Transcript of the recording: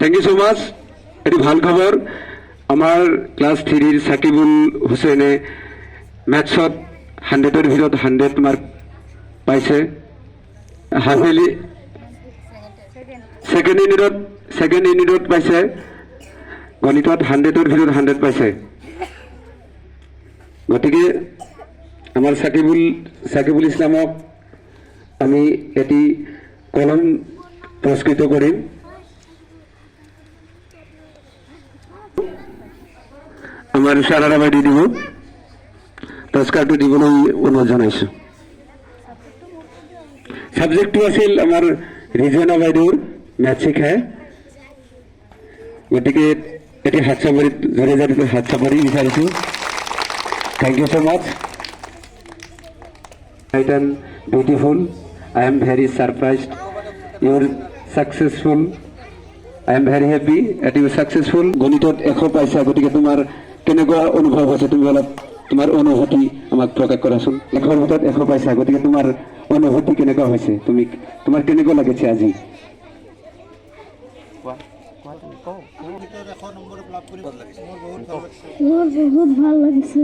Thank you so মাচ। এটি ভাল খবৰ। আমাৰ ক্লাস 3 সাকিবুল হুসেনে ম্যাথছত 100-ৰ ভিতৰত 100 মাৰ্ক পাইছে। হাফেলি ছেকেণ্ড ইউনিটত পাইছে। গণিতত 100-ৰ ভিতৰত 100 পাইছে। গতিকে আমাৰ সাকিবুল ইসলামক আমি এটি কলম পুৰস্কৃত কৰি। আমাৰ সাৰাৰা বাইদি দিব পুৰস্কাৰটো দিবলৈ অনুৰোধ জনাইছো। সাবজেক্টটো আছিল আমাৰ ৰিজনা বাইদেউৰ মেথ শিকায়। গতিকে এটি হাত চাপৰি বিচাৰিছো। Thank you so much. Right and beautiful. I am very surprised. You are successful. I am very happy that you are successful. গণিতত 100 পাইছা। গতিকে তোমাৰ কেনেকুৱা অনুভৱ হৈছে তুমি অলপ তোমাৰ অনুভূতি আমাক প্ৰকাশ কৰাচোন। 100ৰ ভিতৰত 100 পাইছা। গতিকে তোমাৰ অনুভূতি কেনেকুৱা হৈছে? তোমাৰ কেনেকুৱা লাগিছে আজি? মোৰ বহুত ভাল লাগিছে।